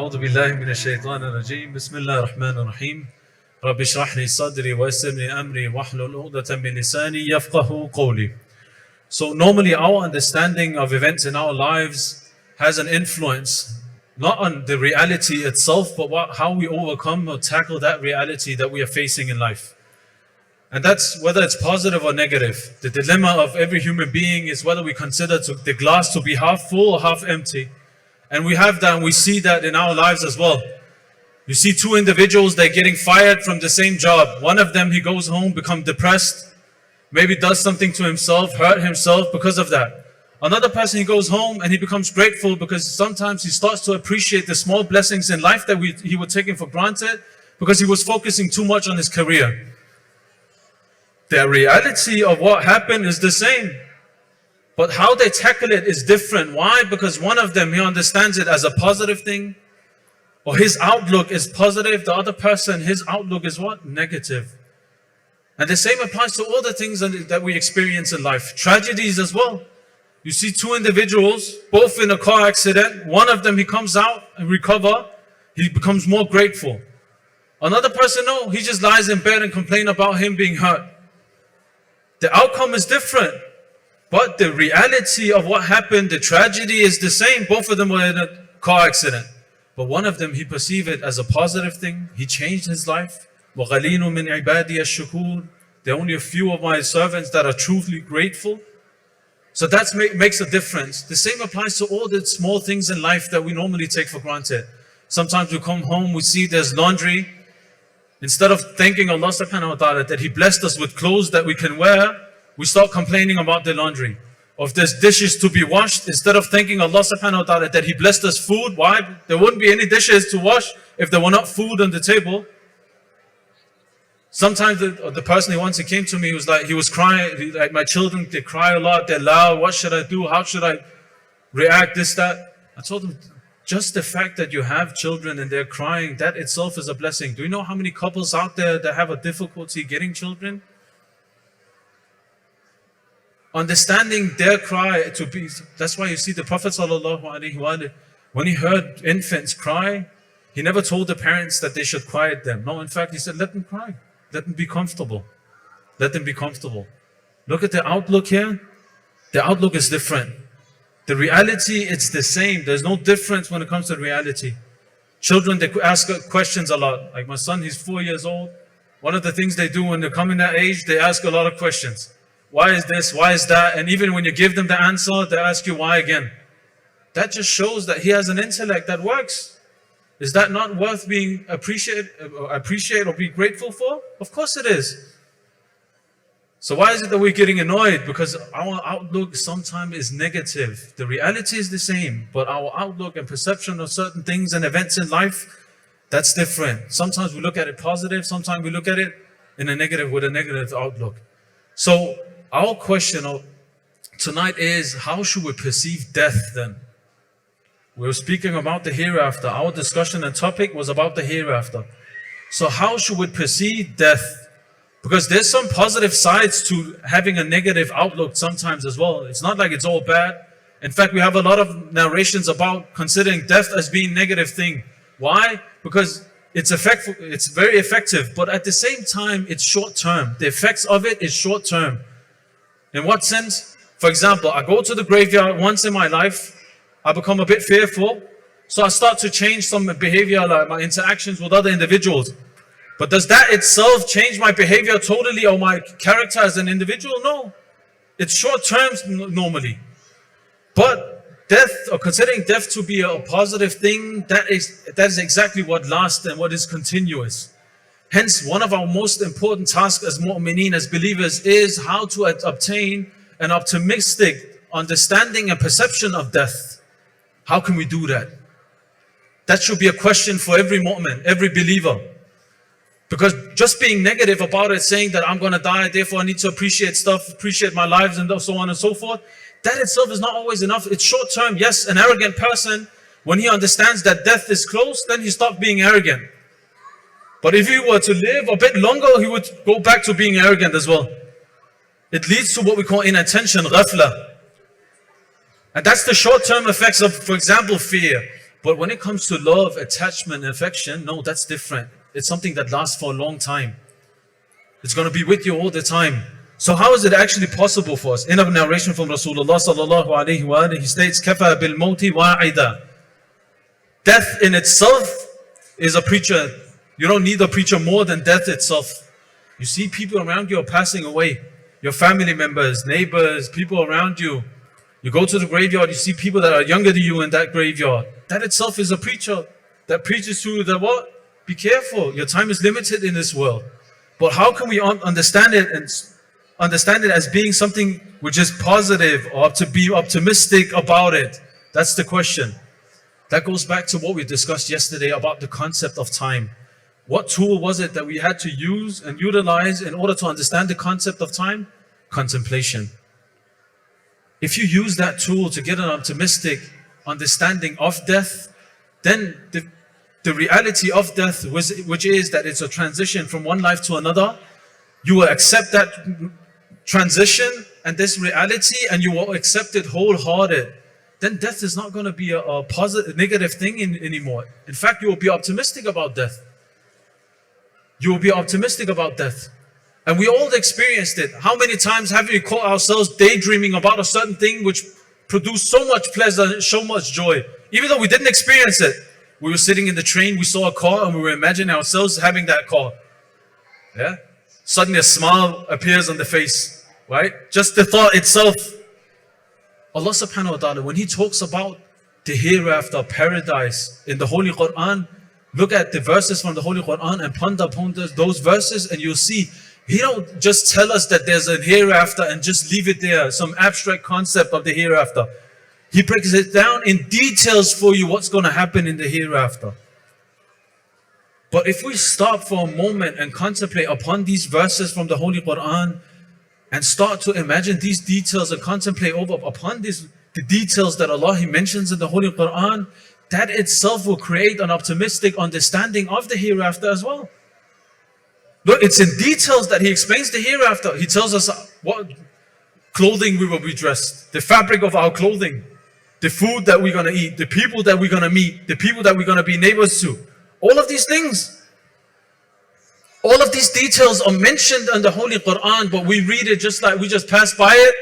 أعوذ بالله من الشيطان الرجيم بسم الله الرحمن الرحيم رب اشرح لي صدري ويسر لي أمري واحلل عقدة من لساني يفقهوا قولي. So normally our understanding of events in our lives has an influence not on the reality itself, but how we overcome or tackle that reality that we are facing in life. And that's whether it's positive or negative. The dilemma of every human being is whether we consider the glass to be half full or half empty. And we have that and we see that in our lives as well. You see two individuals, they're getting fired from the same job. One of them, he goes home, becomes depressed, maybe does something to himself, hurt himself because of that. Another person, he goes home and he becomes grateful because sometimes he starts to appreciate the small blessings in life that he was taking for granted because he was focusing too much on his career. The reality of what happened is the same, but how they tackle it is different. Why? Because one of them, he understands it as a positive thing, or his outlook is positive. The other person, his outlook is what? Negative. And the same applies to all the things that we experience in life. Tragedies as well. You see two individuals, both in a car accident. One of them, he comes out and recover. He becomes more grateful. Another person, no, he just lies in bed and complains about him being hurt. The outcome is different, but the reality of what happened, the tragedy is the same. Both of them were in a car accident. But one of them, he perceived it as a positive thing. He changed his life. وَقَلِيلٌ مِّنْ عِبَادِيَ الشُّكُورِ. There are only a few of my servants that are truly grateful. So that makes a difference. The same applies to all the small things in life that we normally take for granted. Sometimes we come home, we see there's laundry. Instead of thanking Allah subhanahu wa ta'ala that He blessed us with clothes that we can wear, we start complaining about the laundry. Or if there's dishes to be washed, instead of thanking Allah subhanahu wa ta'ala that He blessed us food, why? There wouldn't be any dishes to wash if there were not food on the table. Sometimes the person he came to me, he was crying, like my children, they cry a lot, they're loud, what should I do? How should I react, this, that? I told him, just the fact that you have children and they're crying, that itself is a blessing. Do you know how many couples out there that have a difficulty getting children? Understanding their cry to be, that's why you see the Prophet ﷺ, when he heard infants cry, he never told the parents that they should quiet them. No, in fact, he said, let them cry. Let them be comfortable. Let them be comfortable. Look at the outlook here. The outlook is different. The reality, it's the same. There's no difference when it comes to reality. Children, they ask questions a lot. Like my son, he's 4 years old. One of the things they do when they come in that age, they ask a lot of questions. Why is this? Why is that? And even when you give them the answer, they ask you why again. That just shows that he has an intellect that works. Is that not worth being appreciated or be grateful for? Of course it is. So why is it that we're getting annoyed? Because our outlook sometimes is negative. The reality is the same, but our outlook and perception of certain things and events in life, that's different. Sometimes we look at it positive, sometimes we look at it in a negative, with a negative outlook. So our question tonight is, how should we perceive death then? We were speaking about the hereafter. Our discussion and topic was about the hereafter. So how should we perceive death? Because there's some positive sides to having a negative outlook sometimes as well. It's not like it's all bad. In fact, we have a lot of narrations about considering death as being a negative thing. Why? Because it's very effective, but at the same time, it's short term. The effects of it is short term. In what sense? For example, I go to the graveyard once in my life, I become a bit fearful, so I start to change some behavior, like my interactions with other individuals. But does that itself change my behavior totally or my character as an individual? No. It's short term normally. But death, or considering death to be a positive thing, that is exactly what lasts and what is continuous. Hence, one of our most important tasks as mu'mineen, as believers, is how to obtain an optimistic understanding and perception of death. How can we do that? That should be a question for every mu'min, every believer. Because just being negative about it, saying that I'm going to die, therefore I need to appreciate stuff, appreciate my lives and so on and so forth, that itself is not always enough. It's short term. Yes, an arrogant person, when he understands that death is close, then he stops being arrogant. But if he were to live a bit longer, he would go back to being arrogant as well. It leads to what we call inattention, ghafla. And that's the short-term effects of, for example, fear. But when it comes to love, attachment, affection, no, that's different. It's something that lasts for a long time. It's going to be with you all the time. So how is it actually possible for us? In a narration from Rasulullah sallallahu alaihi wasallam, he states, "Kafa bil mauti wa'ida." Death in itself is a preacher. You don't need a preacher more than death itself. You see people around you are passing away. Your family members, neighbors, people around you. You go to the graveyard, you see people that are younger than you in that graveyard. That itself is a preacher that preaches to you that what? Be careful, your time is limited in this world. But how can we understand it and understand it as being something which is positive, or to be optimistic about it? That's the question. That goes back to what we discussed yesterday about the concept of time. What tool was it that we had to use and utilize in order to understand the concept of time? Contemplation. If you use that tool to get an optimistic understanding of death, then the reality of death, which is that it's a transition from one life to another, you will accept that transition and this reality, and you will accept it wholehearted. Then death is not going to be a positive, negative thing anymore. In fact, you will be optimistic about death. You will be optimistic about death. And we all experienced it. How many times have we caught ourselves daydreaming about a certain thing which produced so much pleasure, so much joy? Even though we didn't experience it. We were sitting in the train, we saw a car, and we were imagining ourselves having that car. Yeah? Suddenly a smile appears on the face, right? Just the thought itself. Allah subhanahu wa ta'ala, when He talks about the hereafter, paradise, in the Holy Quran, look at the verses from the Holy Quran and ponder upon those verses, and you'll see He don't just tell us that there's a hereafter and just leave it there, some abstract concept of the hereafter. He breaks it down in details for you what's going to happen in the hereafter. But if we stop for a moment and contemplate upon these verses from the Holy Quran and start to imagine these details and contemplate upon the details that Allah He mentions in the Holy Quran, that itself will create an optimistic understanding of the hereafter as well. Look, it's in details that He explains the hereafter. He tells us what clothing we will be dressed, the fabric of our clothing, the food that we're going to eat, the people that we're going to meet, the people that we're going to be neighbors to. All of these things. All of these details are mentioned in the Holy Quran, but we read it just like we just pass by it.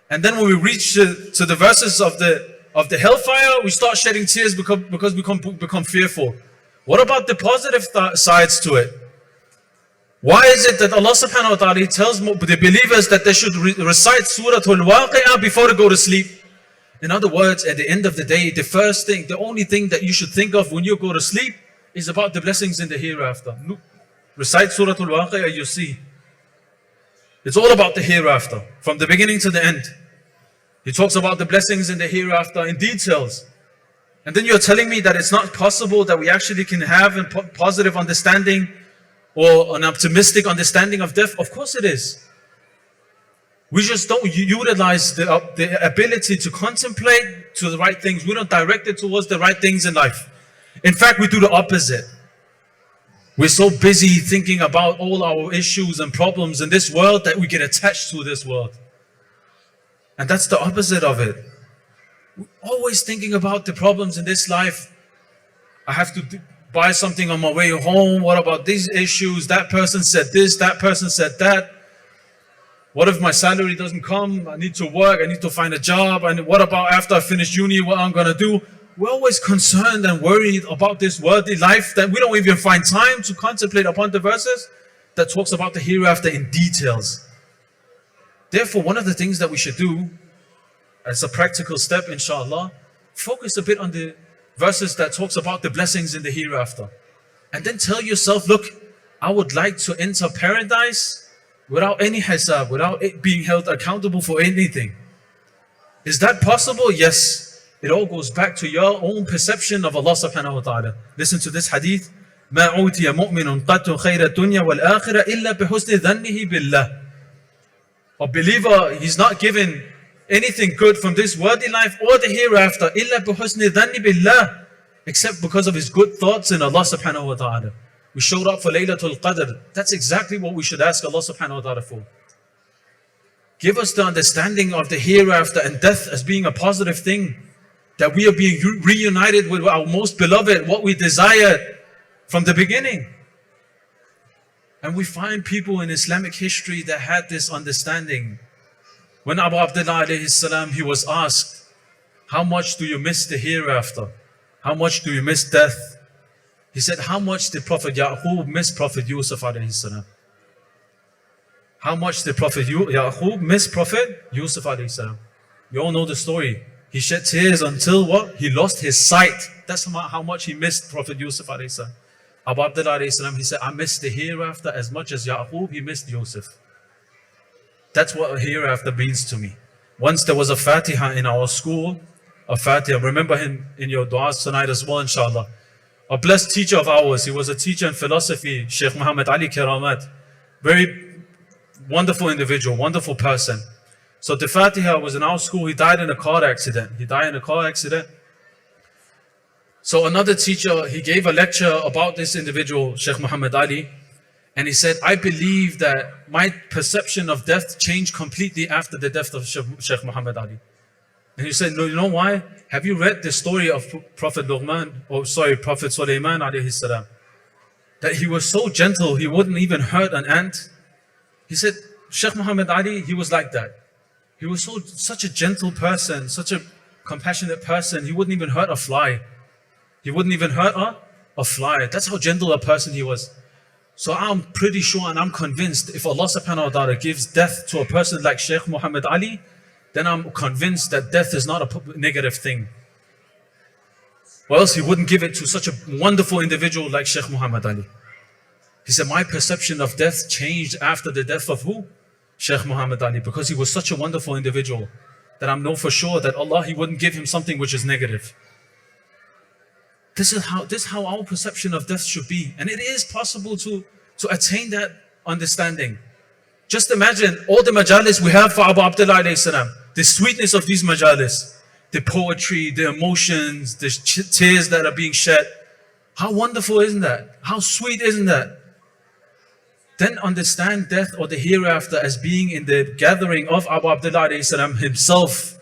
And then when we reach to the verses of the hellfire, we start shedding tears because we become fearful. What about the positive sides to it? Why is it that Allah subhanahu wa ta'ala tells the believers that they should recite Surah Al-Waqi'ah before they go to sleep? In other words, at the end of the day, the only thing that you should think of when you go to sleep is about the blessings in the hereafter. Recite Surah Al-Waqi'ah, you see. It's all about the hereafter, from the beginning to the end. He talks about the blessings in the hereafter in details. And then you're telling me that it's not possible that we actually can have a positive understanding or an optimistic understanding of death? Of course it is. We just don't utilize the ability to contemplate to the right things. We don't direct it towards the right things in life. In fact, we do the opposite. We're so busy thinking about all our issues and problems in this world that we get attached to this world. And that's the opposite of it. We're always thinking about the problems in this life. I have to buy something on my way home. What about these issues? That person said this, that person said that. What if my salary doesn't come? I need to work, I need to find a job. And what about after I finish uni, what I'm going to do? We're always concerned and worried about this worldly life that we don't even find time to contemplate upon the verses that talks about the hereafter in details. Therefore, one of the things that we should do as a practical step, inshallah, focus a bit on the verses that talks about the blessings in the hereafter. And then tell yourself, look, I would like to enter paradise without any hisab, without it being held accountable for anything. Is that possible? Yes. It all goes back to your own perception of Allah subhanahu wa ta'ala. Listen to this hadith. مَا عُوتِيَ مُؤْمِنٌ قَدْتُ خَيْرَ الدُّنْيَا وَالْآخِرَةِ إِلَّا بِحُسْنِ ذَنِّهِ بِاللَّهِ. A believer, he's not given anything good from this worldly life or the hereafter, إِلَّا بِحُسْنِ ذَنِّ بِاللَّهِ, except because of his good thoughts in Allah subhanahu wa ta'ala. We showed up for Laylatul Qadr. That's exactly what we should ask Allah subhanahu wa ta'ala for. Give us the understanding of the hereafter and death as being a positive thing. that we are being reunited with our most beloved, what we desired from the beginning. And we find people in Islamic history that had this understanding. When Abu Abdullah alayhi salam, he was asked, how much do you miss the hereafter? How much do you miss death? He said, how much did Prophet Yaqub miss Prophet Yusuf alayhi salam? How much did Prophet Yaqub miss Prophet Yusuf alayhi salam? You all know the story. He shed tears until what? He lost his sight. That's how much he missed Prophet Yusuf alayhi salam. Abu Abdullah alayhi salam, he said, I miss the hereafter as much as Yaqub, he missed Yusuf. That's what hereafter means to me. Once there was a Fatiha in our school, a Fatiha. Remember him in your du'as tonight as well, inshallah. A blessed teacher of ours. He was a teacher in philosophy, Sheikh Mohamad Khani. Very wonderful individual, wonderful person. So the Fatiha was in our school. He died in a car accident. So another teacher, he gave a lecture about this individual, Sheikh Muhammad Ali. And he said, I believe that my perception of death changed completely after the death of Sheikh Muhammad Ali. And he said, no, you know why? Have you read the story of Prophet Sulaiman alayhi salam? That he was so gentle, he wouldn't even hurt an ant. He said, Sheikh Muhammad Ali, he was like that. He was such a gentle person, such a compassionate person. He wouldn't even hurt a fly. He wouldn't even hurt a fly. That's how gentle a person he was. So I'm pretty sure and I'm convinced if Allah subhanahu wa ta'ala gives death to a person like Sheikh Muhammad Ali, then I'm convinced that death is not a negative thing. Or else he wouldn't give it to such a wonderful individual like Sheikh Muhammad Ali. He said, my perception of death changed after the death of who? Sheikh Muhammad Ali, because he was such a wonderful individual that I know for sure that Allah, He wouldn't give him something which is negative. This is how our perception of death should be. And it is possible to attain that understanding. Just imagine all the majalis we have for Abu Abdullah alayhi salam, the sweetness of these majalis, the poetry, the emotions, the tears that are being shed. How wonderful isn't that? How sweet isn't that? Then understand death or the hereafter as being in the gathering of Abu Abdullah alayhi salam himself.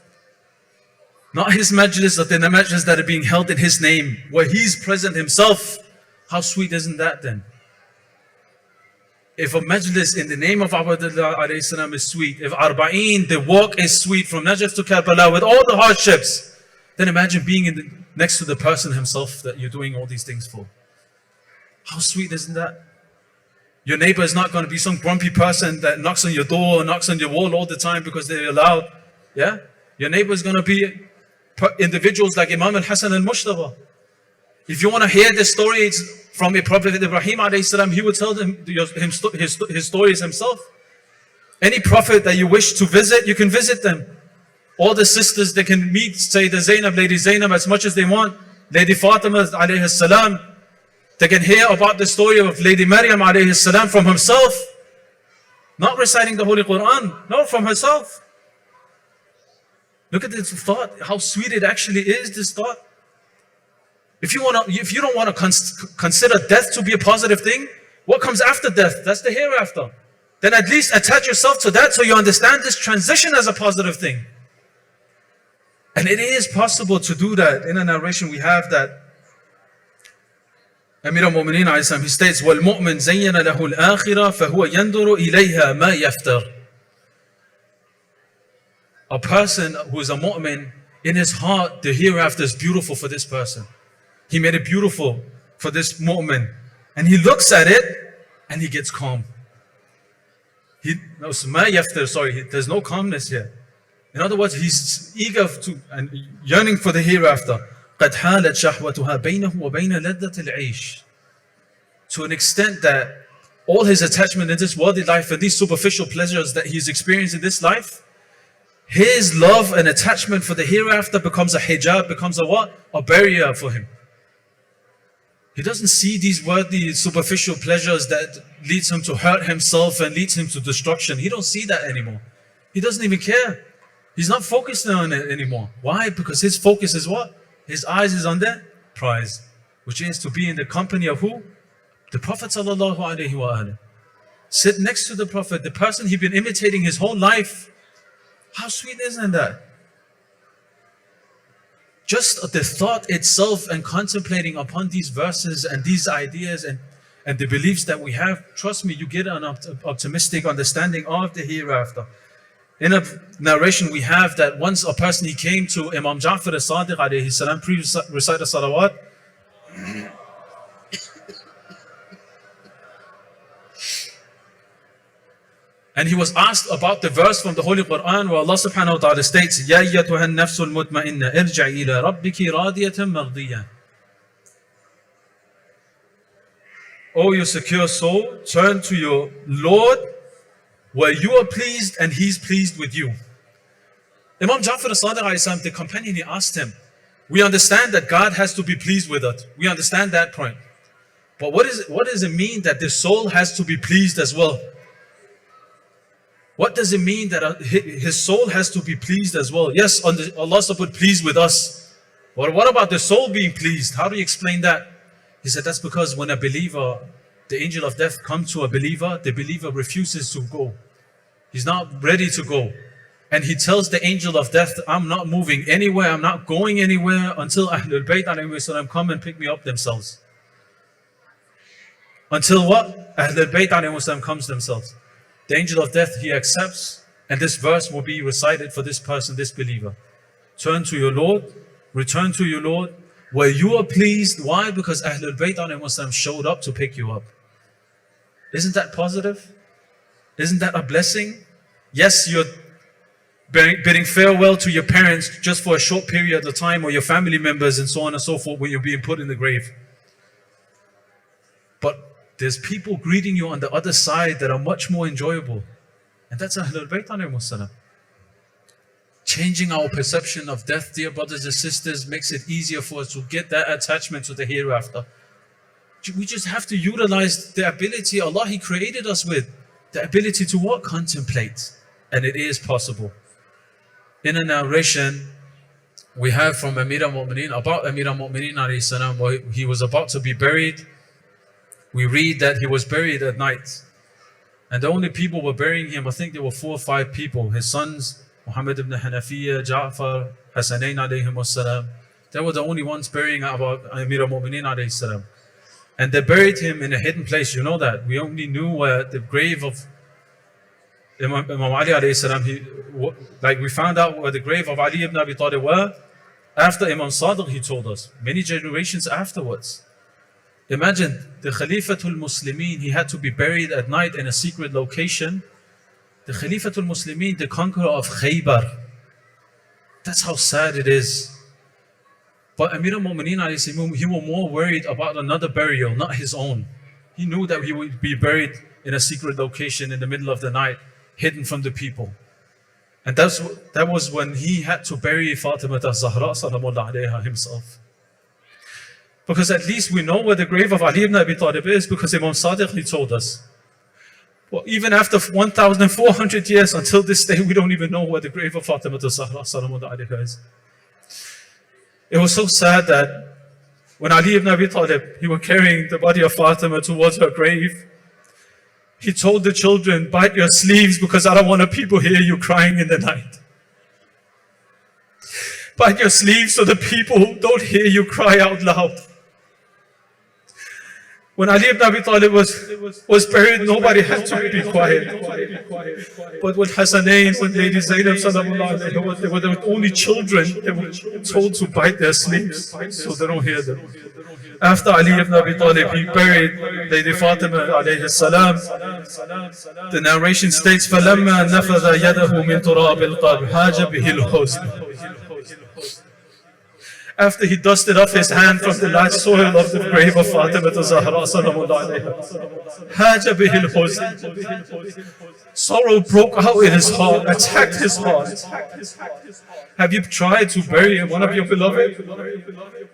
Not his majlis, but the majlis that are being held in his name, where he's present himself. How sweet isn't that then? If a majlis in the name of Abu Abdullah alayhi salam is sweet, if Arba'een, the walk is sweet from Najaf to Karbala with all the hardships, then imagine being next to the person himself that you're doing all these things for. How sweet isn't that? Your neighbor is not going to be some grumpy person that knocks on your door, knocks on your wall all the time because they're loud. Yeah? Your neighbor is going to be individuals like Imam al-Hasan al-Mushtaba. If you want to hear the stories from a Prophet Ibrahim alayhi salam, he would tell them his stories himself. Any prophet that you wish to visit, you can visit them. All the sisters, they can meet Sayyidah Zainab, Lady Zainab as much as they want. Lady Fatima alayhi salam, they can hear about the story of Lady Maryam alayhi salam from himself. Not reciting the Holy Quran, no, from herself. Look at this thought, how sweet it actually is, this thought. If you don't want to consider death to be a positive thing, what comes after death? That's the hereafter. Then at least attach yourself to that so you understand this transition as a positive thing. And it is possible to do that. In a narration we have that Amir al-Mu'mineen, he states, وَالْمُؤْمِنْ زَيَّنَ لَهُ الْآخِرَةَ فَهُوَ يَنْظُرُ إِلَيْهَا مَا يَفْتَرُ. A person who is a mu'min, in his heart, the hereafter is beautiful for this person. He made it beautiful for this mu'min. And he looks at it and he gets calm. There's no calmness here. In other words, he's eager to and yearning for the hereafter. قَدْ حَالَتْ شَحْوَتُهَا بَيْنَهُ وَبَيْنَ لَذَّةِ الْعَيْشِ. To an extent that all his attachment in this worldly life and these superficial pleasures that he's experienced in this life, his love and attachment for the hereafter becomes a hijab, becomes a what? A barrier for him. He doesn't see these worldly superficial pleasures that leads him to hurt himself and leads him to destruction. He don't see that anymore. He doesn't even care. He's not focused on it anymore. Why? Because his focus is what? His eyes is on the prize, which is to be in the company of who? The Prophet sallallahu alaihi wasallam. Sit next to the Prophet, the person he's been imitating his whole life. How sweet isn't that? Just the thought itself and contemplating upon these verses and these ideas and the beliefs that we have, trust me, you get an optimistic understanding of the hereafter. In a narration we have that once a person, he came to Imam Ja'far as-Sadiq alayhi salam, recite the salawat. And he was asked about the verse from the Holy Quran where Allah subhanahu wa ta'ala states, Ya ayyatuha an-nafsul mutma'inna irja'i ila rabbiki radiyatan mardiyah. O you secure soul, turn to your Lord where you are pleased and He's pleased with you. Imam Ja'far as-Sadiq, the companion, he asked him, we understand that God has to be pleased with us. We understand that point. But what does it mean that the soul has to be pleased as well? What does it mean that his soul has to be pleased as well? Yes, Allah would pleased with us. But what about the soul being pleased? How do you explain that? He said that's because when a believer, the angel of death comes to a believer, the believer refuses to go. He's not ready to go. And he tells the angel of death, I'm not moving anywhere, I'm not going anywhere until Ahlul Bayt alayhi salam come and pick me up themselves. Until what? Ahlul Bayt alayhi salam comes themselves. The angel of death, he accepts, and this verse will be recited for this person, this believer. Turn to your Lord, return to your Lord, where you are pleased. Why? Because Ahlul Bayt alayhi salam showed up to pick you up. Isn't that positive? Isn't that a blessing? Yes, you're bidding farewell to your parents just for a short period of time, or your family members and so on and so forth when you're being put in the grave. But there's people greeting you on the other side that are much more enjoyable. And that's Ahlul Bayt alayhi salam. Changing our perception of death, dear brothers and sisters, makes it easier for us to get that attachment to the hereafter. We just have to utilize the ability Allah, He created us with. The ability to what? Contemplate. And it is possible. In a narration we have from Amir al-Mu'mineen, about Amir al-Mu'mineen alayhi salam, where he was about to be buried. We read that he was buried at night. And the only people were burying him, I think there were 4 or 5 people. His sons, Mohammad ibn Hanafiya, Ja'far, Hasanain alayhim salam. They were the only ones burying about Amir al-Mu'mineen alayhi salam. And they buried him in a hidden place. You know that. We only knew where the grave of Imam Ali alayhi salam, we found out where the grave of Ali ibn Abi Talib were after Imam Sadiq, he told us, many generations afterwards. Imagine the Khalifatul Muslimin, he had to be buried at night in a secret location. The Khalifatul Muslimin, the conqueror of Khaybar. That's how sad it is. But Amir al-Mu'mineen, he was more worried about another burial, not his own. He knew that he would be buried in a secret location in the middle of the night, hidden from the people. And that was when he had to bury Fatima az-Zahra sallallahu alayha himself. Because at least we know where the grave of Ali ibn Abi Talib is, because Imam Sadiq, he told us. Well, even after 1,400 years, until this day, we don't even know where the grave of Fatima az-Zahra sallallahu alayha is. It was so sad that when Ali ibn Abi Talib, he was carrying the body of Fatima towards her grave, he told the children, bite your sleeves because I don't want people hear you crying in the night. Bite your sleeves so the people don't hear you cry out loud. When Ali ibn Abi Talib was buried, nobody had to be quiet. But with Hasanain, with Lady Zainab, they were the only children, they were told to bite their sleeves so they don't hear them. After Ali ibn Abi Talib, he buried Lady Fatima alayhi salam. The narration states, فَلَمَّا نَفَذَ يَدَهُ مِنْ تُرَابِ الْقَبْرِ حَاجَ بِهِ الْحُزْنِ. After he dusted off his hand from the light soil of the grave of Fatima az-Zahra sallallahu alayha, haja bihil huzn. Sorrow broke out in his heart, attacked his heart. Have you tried to bury one of your beloved?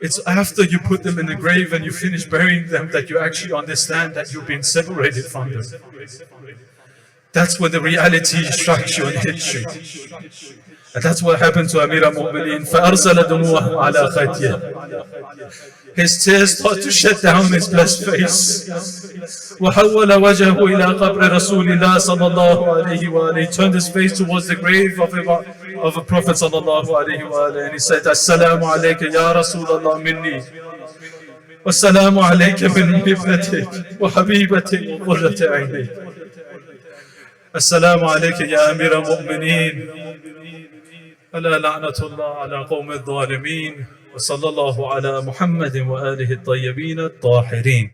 It's after you put them in the grave and you finish burying them that you actually understand that you've been separated from them. That's when the reality strikes you and hits you. And that's what happened to Amir al-Mu'mineen. فَأَرْسَلَ دُمُوَهُ عَلَى خَيْتِهِ. His tears started to shed down his blessed face. وَحَوَّلَ وَجْهَهُ إِلَىٰ قَبْرِ رَسُولِ اللَّهِ صَلَّى اللَّهُ عَلَيْهِ وَآلِهِ. He turned his face towards the grave of of the Prophet sallallahu alaihi wasallam, and he said, "Assalamu alayka ya Rasulallah minni, wassalamu alayka min ibnatik wa habibatik wa qurrati aynik. Assalamu alayka ya Amir al-Mu'mineen. ألا لعنة الله على قوم الظالمين وصلى الله على محمد وآله الطيبين الطاهرين."